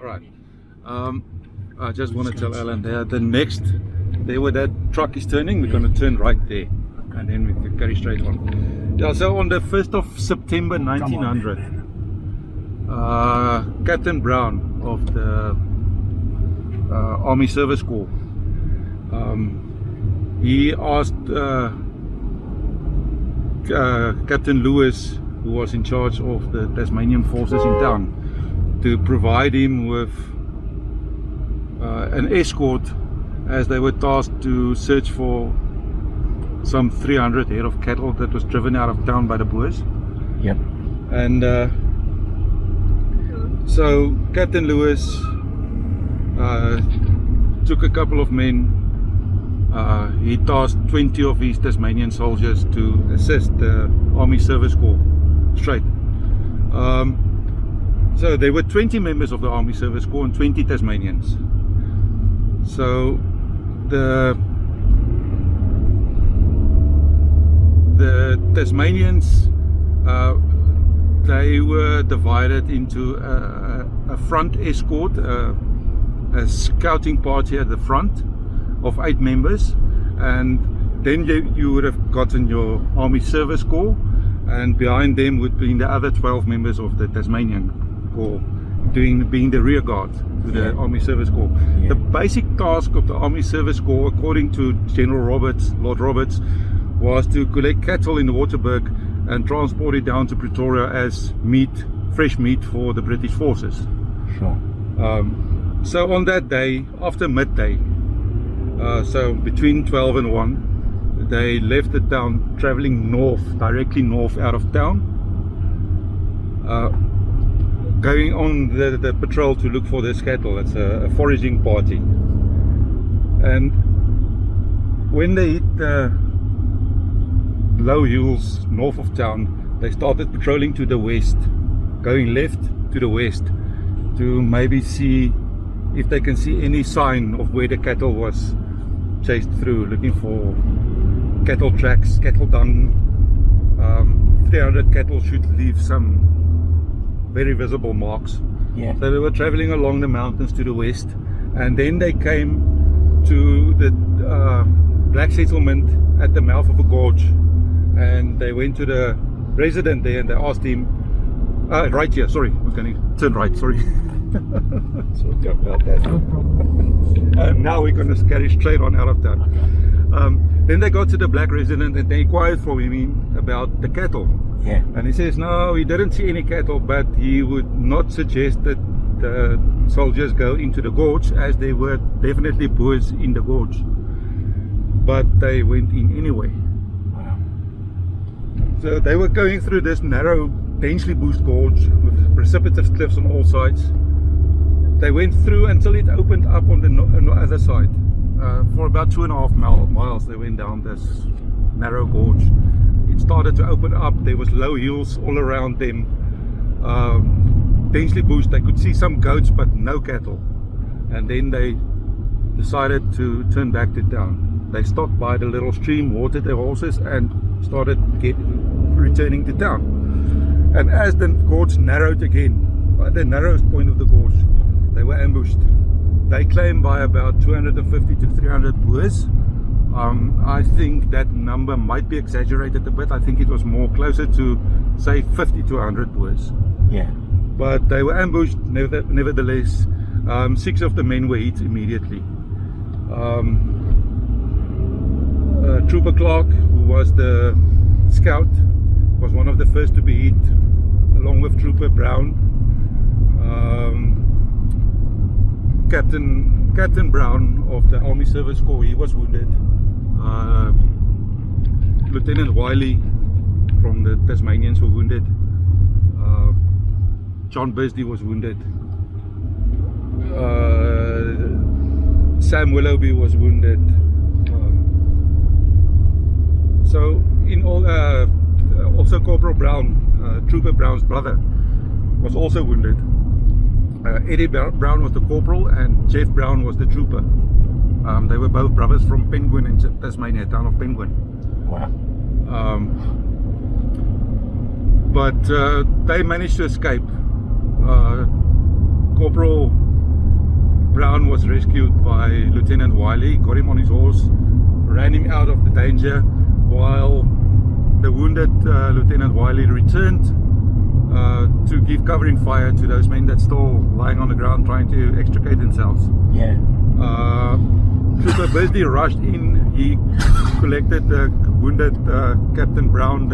All right. I just want to tell Alan there, there where that truck is turning, we're going to turn right there, and then we can carry straight on. Yeah, so on the 1st of September 1900, Captain Brown of the Army Service Corps, he asked Captain Lewis, who was in charge of the Tasmanian forces in town, to provide him with an escort, as they were tasked to search for some 300 head of cattle that was driven out of town by the Boers. Yep. And so Captain Lewis took a couple of men. He tasked 20 of his Tasmanian soldiers to assist the Army Service Corps straight. So there were 20 members of the Army Service Corps and 20 Tasmanians. So the Tasmanians, they were divided into a front escort, a scouting party at the front of 8 members, and then you would have gotten your Army Service Corps, and behind them would be the other 12 members of the Tasmanian Corps, being the rear guard to the Army Service Corps. The basic task of the Army Service Corps, according to Lord Roberts, was to collect cattle in the Waterberg and transport it down to Pretoria as meat, fresh meat for the British forces. Sure. So on that day, after midday, so between 12 and 1, they left the town, traveling north, directly north out of town, going on the patrol to look for this cattle. It's a foraging party. And when they hit the low hills north of town, they started patrolling to the west, going left to the west, to maybe see if they can see any sign of where the cattle was chased through, looking for cattle tracks, cattle dung. 300 cattle should leave some very visible marks. Yeah. So they were traveling along the mountains to the west, and then they came to the black settlement at the mouth of a gorge, and they went to the resident there and they asked him, right here, sorry, we're going to turn right, sorry. Sorry about that. No problem. And now we're going to carry straight on out of town. Okay. Then they got to the black resident and they inquired from him about the cattle. Yeah. And he says no, he didn't see any cattle, but he would not suggest that the soldiers go into the gorge, as there were definitely Boers in the gorge. But they went in anyway. Wow. So they were going through this narrow, densely bushed gorge with precipitous cliffs on all sides. They went through until it opened up on the other side. For about 2.5 miles they went down this narrow gorge. It started to open up. There was low hills all around them, densely bushed. They could see some goats but no cattle. And then they decided to turn back to town. They stopped by the little stream, watered their horses, and started returning to town. And as the gorge narrowed again, at the narrowest point of the gorge, they were ambushed. They claimed by about 250 to 300 Boers. I think that number might be exaggerated a bit. I think it was more closer to, say, 50 to 100 Boers. Yeah. But they were ambushed nevertheless. 6 of the men were hit immediately. Trooper Clark, who was the scout, was one of the first to be hit, along with Trooper Brown. Captain Brown of the Army Service Corps, he was wounded. Lieutenant Wiley from the Tasmanians were wounded. John Bisley was wounded. Sam Willoughby was wounded. So in all, also Corporal Brown, Trooper Brown's brother, was also wounded. Eddie Brown was the corporal and Jeff Brown was the trooper. They were both brothers from Penguin in Tasmania, town of Penguin. Wow. But they managed to escape. Corporal Brown was rescued by Lieutenant Wiley, got him on his horse, ran him out of the danger, while the wounded Lieutenant Wiley returned to give covering fire to those men that still lying on the ground trying to extricate themselves. Yeah. Trooper Busby rushed in. He collected the wounded Captain Brown,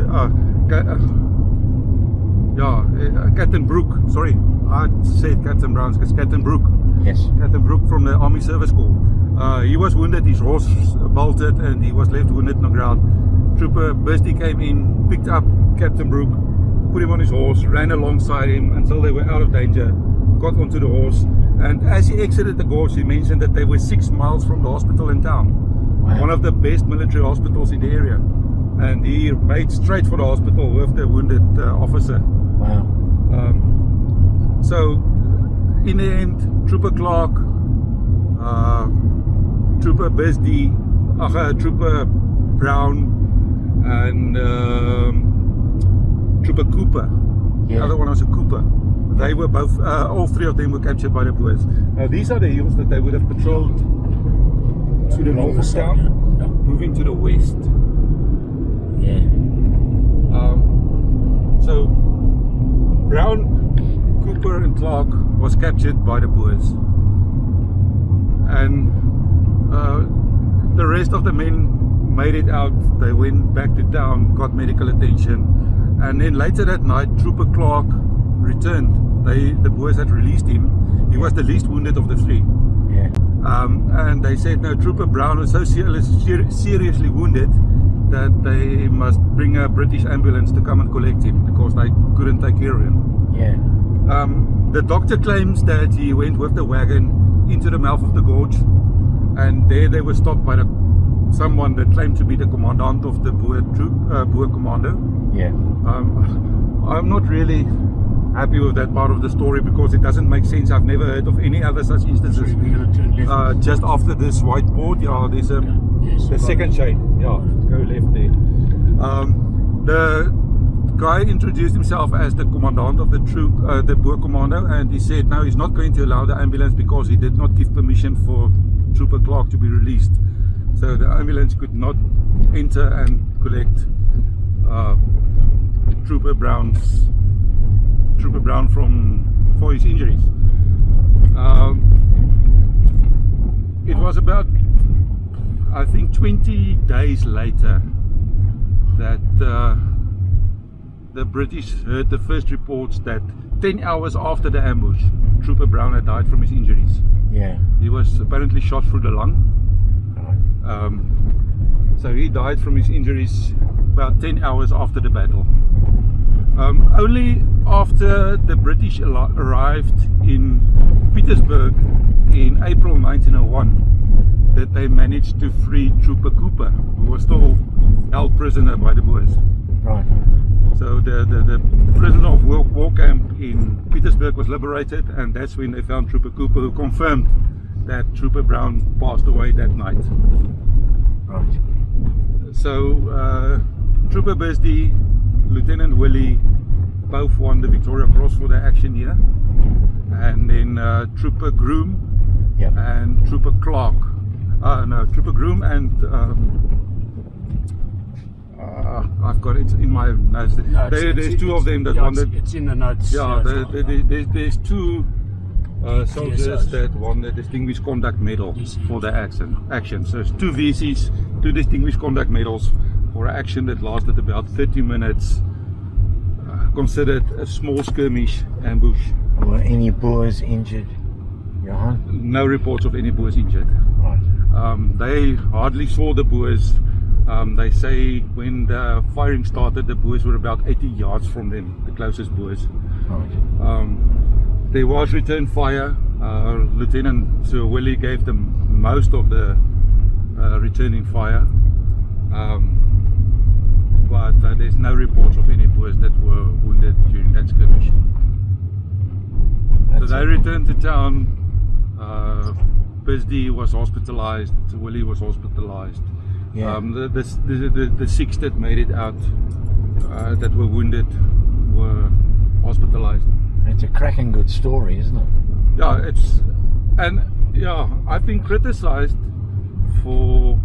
Captain Brooke. Sorry, I said Captain Brown because Captain Brooke. Yes. Captain Brooke from the Army Service Corps. He was wounded. His horse bolted, and he was left wounded on the ground. Trooper Busby came in, picked up Captain Brooke, put him on his horse, ran alongside him until they were out of danger, got onto the horse, and as he exited the gorge, he mentioned that they were 6 miles from the hospital in town. Wow. One of the best military hospitals in the area. And he made straight for the hospital with the wounded officer. Wow. So, in the end, Trooper Clark, Trooper Busby, Trooper Brown, and Trooper Cooper. Yeah. The other one was a Cooper. They were both, all three of them were captured by the Boers. Now these are the hills that they would have patrolled to the north of town, moving to the west. Yeah. So Brown, Cooper and Clark was captured by the Boers. And the rest of the men made it out. They went back to town, got medical attention. And then later that night, Trooper Clark returned. The Boers had released him. He was the least wounded of the three. Yeah. And they said, no, Trooper Brown was so seriously wounded that they must bring a British ambulance to come and collect him because they couldn't take care of him. Yeah. The doctor claims that he went with the wagon into the mouth of the gorge, and there they were stopped by someone that claimed to be the commandant of the Boer commando. Yeah. I'm not really happy with that part of the story because it doesn't make sense. I've never heard of any other such instances. Just after this whiteboard, there's the second shade. Go left there. The guy introduced himself as the commandant of the troop, the Boer commando, and he said no, he's not going to allow the ambulance because he did not give permission for Trooper Clark to be released. So the ambulance could not enter and collect Trooper Brown for his injuries. It was about, I think, 20 days later that the British heard the first reports that 10 hours after the ambush, Trooper Brown had died from his injuries. Yeah. He was apparently shot through the lung. So he died from his injuries about 10 hours after the battle. Only after the British arrived in Petersburg in April 1901 that they managed to free Trooper Cooper, who was still held prisoner by the Boers. Right. So the prisoner of war camp in Petersburg was liberated, and that's when they found Trooper Cooper, who confirmed that Trooper Brown passed away that night. Right. So Trooper Busby, Lieutenant Willie both won the Victoria Cross for their action here, and then Trooper Groom and Trooper Clark, Trooper Groom and I've got it in my notes. There's two of them that won the. It's in the notes. There's two soldiers that won the Distinguished Conduct Medal for their action. So it's two VCs, two Distinguished Conduct Medals for an action that lasted about 30 minutes. Considered a small skirmish ambush. Were any Boers injured, Johan? No reports of any Boers injured. Right. They hardly saw the Boers. They say when the firing started, the Boers were about 80 yards from them, the closest Boers. Right. There was return fire. Lieutenant Sir Willie gave them most of the returning fire. But there's no reports of any Boers that were wounded during that skirmish. So they returned to town. Busby was hospitalized. Willie was hospitalized. Yeah. The six that made it out, that were wounded, were hospitalized. It's a cracking good story, isn't it? Yeah, and Yeah, I've been criticized for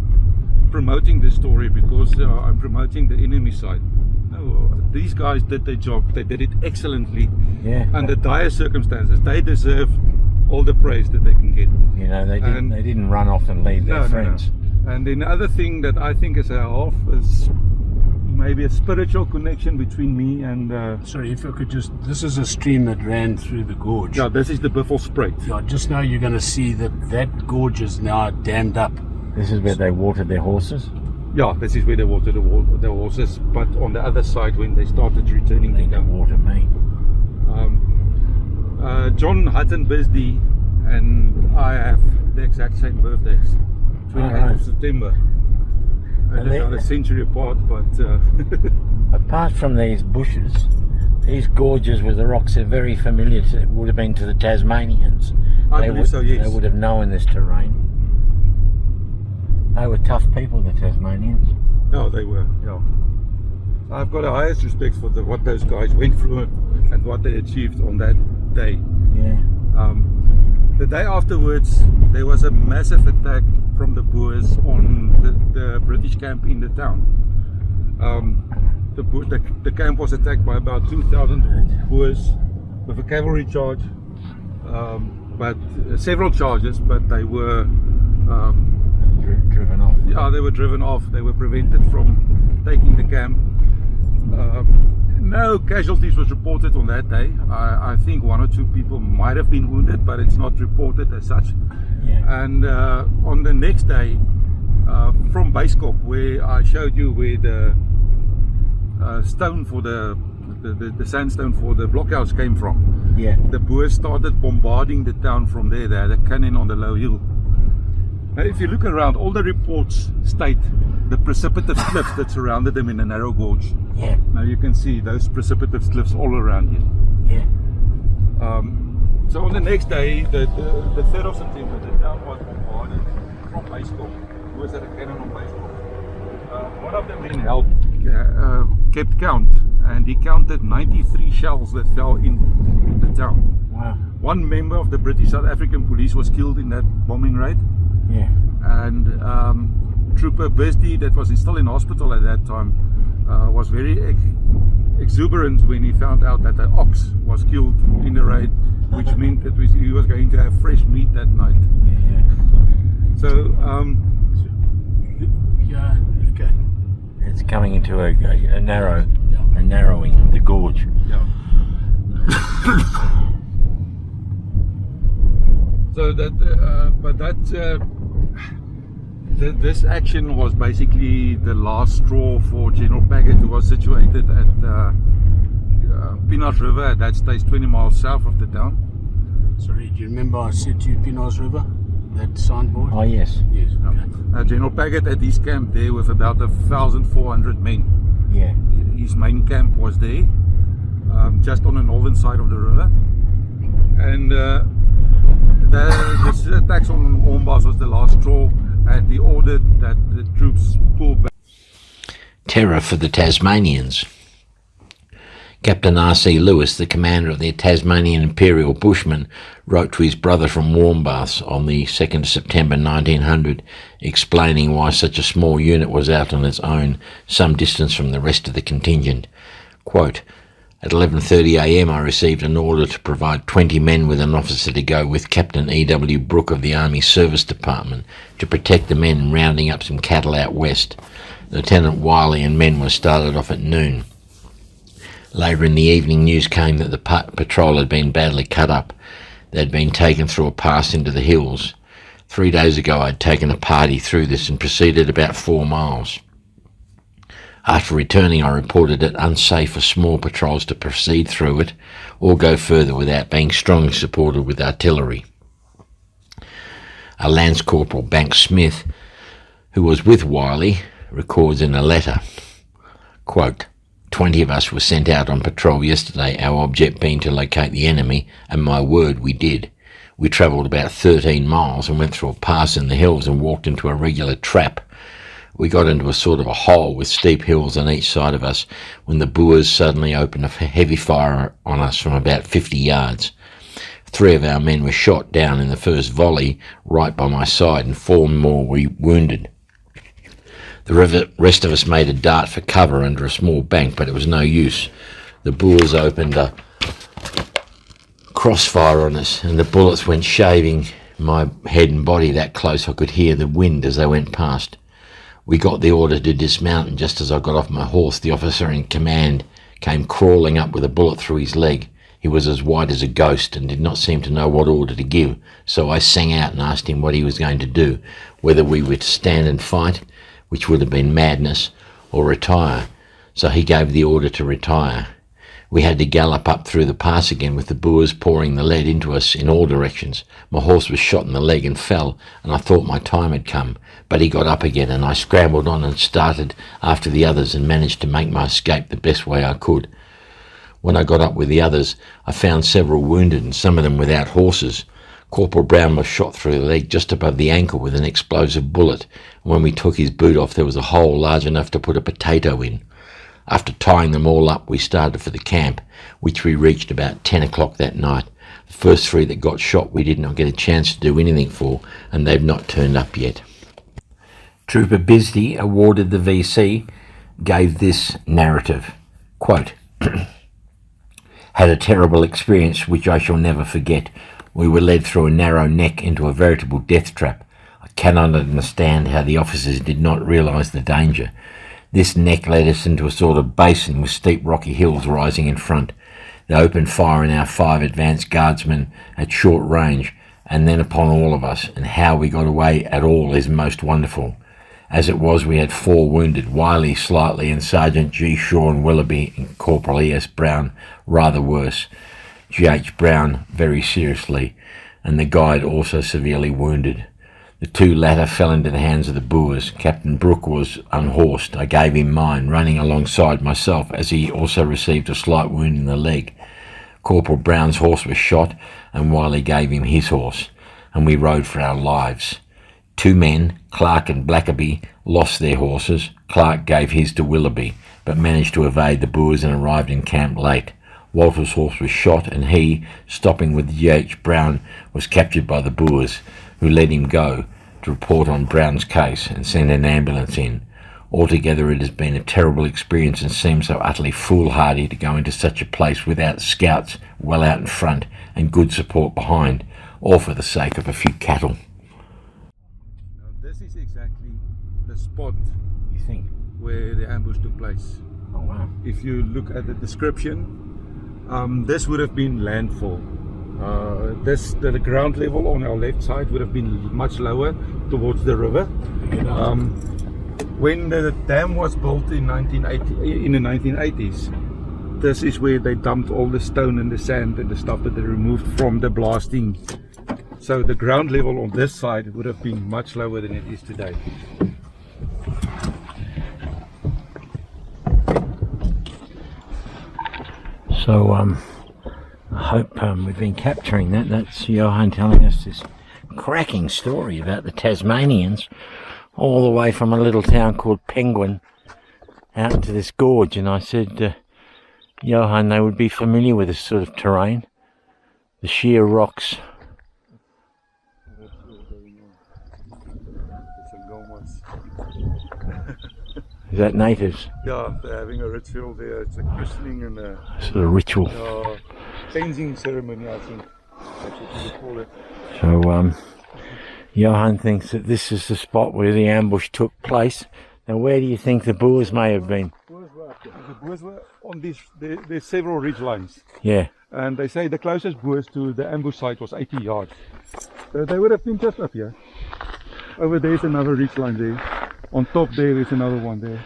promoting this story because I'm promoting the enemy side. No, these guys did their job. They did it excellently. Yeah. Under dire circumstances. They deserve all the praise that they can get. You know, they didn't run off and leave their friends. No. And then the other thing that I think is a half is maybe a spiritual connection between me and... Sorry, if I could just... This is a stream that ran through the gorge. Yeah, this is the Buffelsspruit. Yeah, just now you're going to see that gorge is now dammed up. This is where they watered their horses? Yeah, this is where they watered the horses. But on the other side, when they started returning... They can water me. John Hutton Bisdee and I have the exact same birthdays. 28th of September. Another century apart, but... Apart from these bushes, these gorges with the rocks are very familiar would have been to the Tasmanians. I believe so, yes. They would have known this terrain. They were tough people, the Tasmanians. No, they were, yeah. I've got the highest respect for what those guys went through and what they achieved on that day. Yeah. The day afterwards, there was a massive attack from the Boers on the British camp in the town. The camp was attacked by about 2,000 Boers with a cavalry charge, but several charges, but they were driven off. Yeah, they were driven off. They were prevented from taking the camp. No casualties was reported on that day. I think 1 or 2 people might have been wounded, but it's not reported as such. Yeah. And on the next day, from Basecop, where I showed you where the stone for the sandstone for the blockhouse came from. Yeah. The Boers started bombarding the town from there. They had a cannon on the low hill. Now, if you look around, all the reports state the precipitous cliffs that surrounded them in a narrow gorge. Yeah. Now you can see those precipitous cliffs all around you. Yeah. So on the next day, the 3rd of September, the town was bombarded from Basecop. Who was at a cannon on Basecop. One of the men kept count, and he counted 93 shells that fell in the town. Wow. One member of the British South African police was killed in that bombing raid. Yeah. And Trooper Bisdee, that was still in hospital at that time, was very exuberant when he found out that an ox was killed in the raid, which meant that he was going to have fresh meat that night. Yeah. So, yeah, okay. It's coming into a narrowing of the gorge. yeah. So this action was basically the last straw for General Paget, who was situated at Pinas River, at that stage 20 miles south of the town. Sorry, do you remember I said to you Pinas River? That signboard? Oh, yes. Yes, okay. General Paget had his camp there with about 1,400 men. Yeah. His main camp was there, just on the northern side of the river. And the attacks on Warmbath was the last straw, and he ordered that the troops pull back. Terror for the Tasmanians. Captain R.C. Lewis, the commander of the Tasmanian Imperial bushmen, wrote to his brother from Warmbath on the 2nd of September 1900, explaining why such a small unit was out on its own, some distance from the rest of the contingent. Quote, "At 11:30 a.m. I received an order to provide 20 men with an officer to go with Captain E.W. Brooke of the Army Service Department to protect the men rounding up some cattle out west. Lieutenant Wiley and men were started off at noon. Later in the evening, news came that the patrol had been badly cut up. They had been taken through a pass into the hills. 3 days ago I had taken a party through this and proceeded about 4 miles. After returning, I reported it unsafe for small patrols to proceed through it or go further without being strongly supported with artillery." A Lance Corporal Banks Smith, who was with Wiley, records in a letter, quote, 20 of us were sent out on patrol yesterday, our object being to locate the enemy, and my word, we did. We travelled about 13 miles and went through a pass in the hills and walked into a regular trap. We got into a sort of a hole with steep hills on each side of us when the Boers suddenly opened a heavy fire on us from about 50 yards. 3 of our men were shot down in the first volley right by my side, and 4 more were wounded. The rest of us made a dart for cover under a small bank, but it was no use. The Boers opened a crossfire on us, and the bullets went shaving my head and body that close I could hear the wind as they went past. We got the order to dismount, and just as I got off my horse, the officer in command came crawling up with a bullet through his leg. He was as white as a ghost and did not seem to know what order to give, so I sang out and asked him what he was going to do, whether we were to stand and fight, which would have been madness, or retire. So he gave the order to retire. We had to gallop up through the pass again, with the Boers pouring the lead into us in all directions. My horse was shot in the leg and fell, and I thought my time had come, but he got up again, and I scrambled on and started after the others and managed to make my escape the best way I could. When I got up with the others, I found several wounded, and some of them without horses. Corporal Brown was shot through the leg just above the ankle with an explosive bullet, and when we took his boot off, there was a hole large enough to put a potato in. After tying them all up, we started for the camp, which we reached about 10 o'clock that night. The first 3 that got shot we did not get a chance to do anything for, and they've not turned up yet. Trooper Bisdee, awarded the VC, gave this narrative, quote, "Had a terrible experience which I shall never forget. We were led through a narrow neck into a veritable death trap. I cannot understand how the officers did not realise the danger. This neck led us into a sort of basin with steep rocky hills rising in front. They opened fire on our 5 advanced guardsmen at short range, and then upon all of us, and how we got away at all is most wonderful. As it was, we had 4 wounded, Wiley slightly, and Sergeant G. Sean Willoughby and Corporal E.S. Brown rather worse, G.H. Brown very seriously, and the guide also severely wounded. The 2 latter fell into the hands of the Boers. Captain Brooke was unhorsed. I gave him mine, running alongside myself, as he also received a slight wound in the leg. Corporal Brown's horse was shot, and Wiley gave him his horse, and we rode for our lives. 2 men, Clark and Blackaby, lost their horses. Clark gave his to Willoughby, but managed to evade the Boers and arrived in camp late. Walter's horse was shot, and he, stopping with G.H. Brown, was captured by the Boers, who let him go to report on Brown's case and send an ambulance in. Altogether, it has been a terrible experience, and seems so utterly foolhardy to go into such a place without scouts well out in front and good support behind, all for the sake of a few cattle." Now, this is exactly the spot You think? where the ambush took place. Oh wow. If you look at the description, this would have been landfall. The ground level on our left side would have been much lower towards the river. When the dam was built in the 1980s, this is where they dumped all the stone and the sand and the stuff that they removed from the blasting. So the ground level on this side would have been much lower than it is today. So I hope we've been capturing that. That's Johan telling us this cracking story about the Tasmanians, all the way from a little town called Penguin out into this gorge. And I said, Johan, they would be familiar with this sort of terrain, the sheer rocks. Is that natives? Yeah, they're having a ritual there. It's a christening and a sort of ritual. cleansing ceremony, I think. That's what you call it. So Johan thinks that this is the spot where the ambush took place. Now, where do you think the Boers may have been? The Boers were on these. There's several ridge lines. Yeah. And they say the closest Boers to the ambush site was 80 yards. So they would have been just up here. Over there is another ridge line there. On top there is another one there.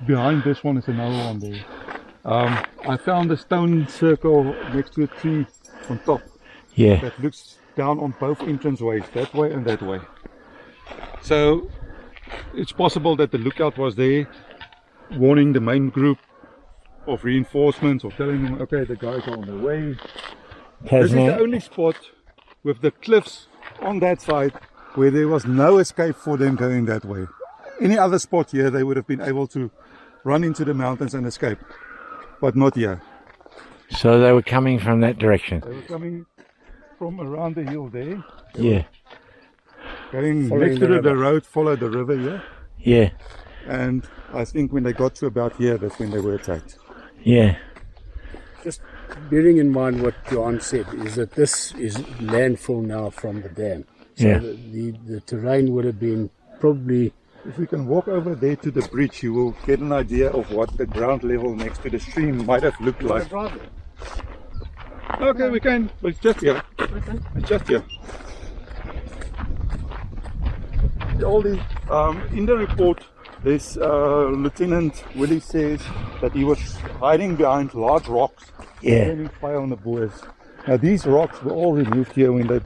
Behind this one is another one there. I found a stone circle next to a tree on top. Yeah. That looks down on both entrance ways, that way and that way. So it's possible that the lookout was there, warning the main group of reinforcements, or telling them, okay, the guys are on their way. This is the only spot with the cliffs on that side where there was no escape for them going that way. Any other spot here, they would have been able to run into the mountains and escape, but not here. So they were coming from that direction. They were coming from around the hill there, Yeah, going Following next to the the river. road, follow the river here. yeah, And I think when they got to about here, that's when they were attacked. yeah, Just bearing in mind what Johan said, is that this is landfill now from the dam. So Yeah. the terrain would have been probably, If we can walk over there to the bridge, you will get an idea of what the ground level next to the stream might have looked like. Okay, we can, but it's just here. It's just here. All the, in the report, this Lieutenant Willie says that he was hiding behind large rocks, yeah. turning fire on the Boers. Now these rocks were all removed here when they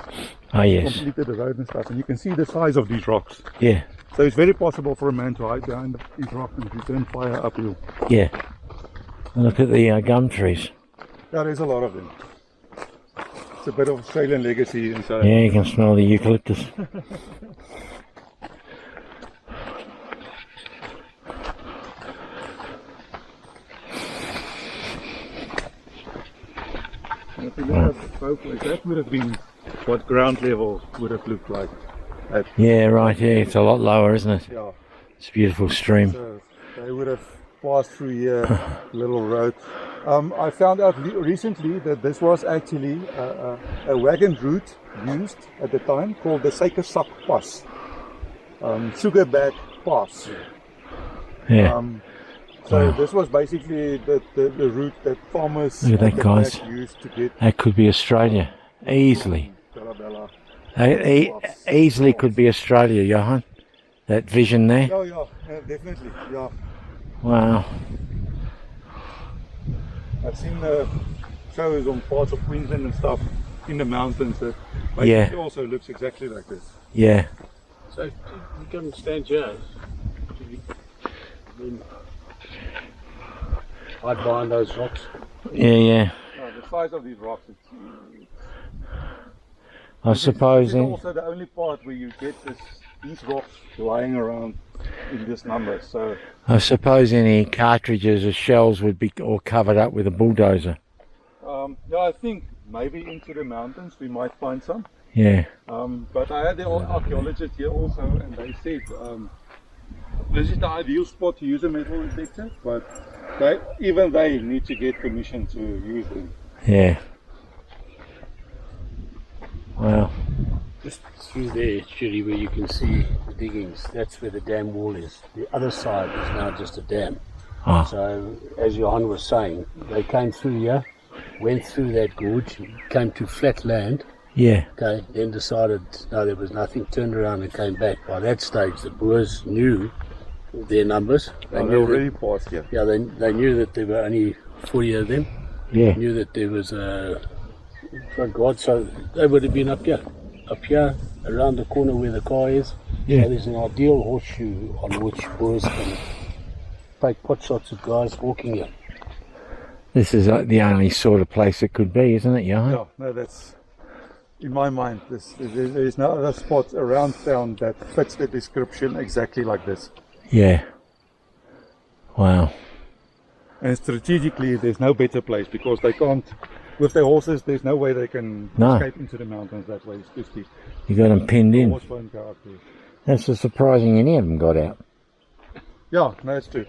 Oh, yes. completed the road and stuff, and you can see the size of these rocks. Yeah, So it's very possible for a man to hide behind these rocks and return fire uphill. yeah. Look at the gum trees. There is a lot of them. It's a bit of Australian legacy inside. Yeah, you can smell the eucalyptus. If you look at both ways, that would have been what ground level would have looked like. Yeah, right, yeah. It's a lot lower, isn't it? Yeah. It's a beautiful stream. So they would have passed through here, little road. I found out recently that this was actually a wagon route used at the time called the Suikersap Pass, Sugarback Pass. Yeah. So Wow. this was basically the route that farmers Look at that, the guys. back used to get That could be Australia. Easily. Bela Bela. Easily could be Australia, Johan. That vision there. Yeah, definitely. Yeah, Wow. I've seen shows on parts of Queensland and stuff in the mountains that Yeah. basically also looks exactly like this. Yeah. so you can stand here. Then hide behind those rocks. Yeah, yeah. The size of these rocks. I suppose. This is also the only part where you get these rocks lying around in this number. So I suppose any cartridges or shells would be all covered up with a bulldozer. yeah, I think maybe into the mountains we might find some. Yeah. But I had the archaeologists here also, and they said this is the ideal spot to use a metal detector, but even they need to get permission to use them. Yeah. Wow. Just through there, Judy, where you can see the diggings, that's where the dam wall is. The other side is now just a dam. Oh. So, as Johan was saying, they came through here, went through that gorge, came to flat land, Yeah. okay, then decided no, there was nothing, turned around and came back. By that stage, the Boers knew their numbers. They knew already passed here. yeah, they knew that there were only 40 of them. Yeah. Knew that there was for God, so they would have been up here, around the corner where the car is. Yeah. So there's an ideal horseshoe on which Boers can take pot shots at guys walking here. This is the only sort of place it could be, isn't it, Johan? Yeah, no, that's in my mind. There's no other spot around town that fits the description exactly like this. Yeah. Wow. And strategically, there's no better place because they can't. With their horses, there's no way they can No. escape into the mountains that way. It's too steep. You got them pinned The in. horse won't go up there. That's surprising any of them got out. Yeah, no, it's true.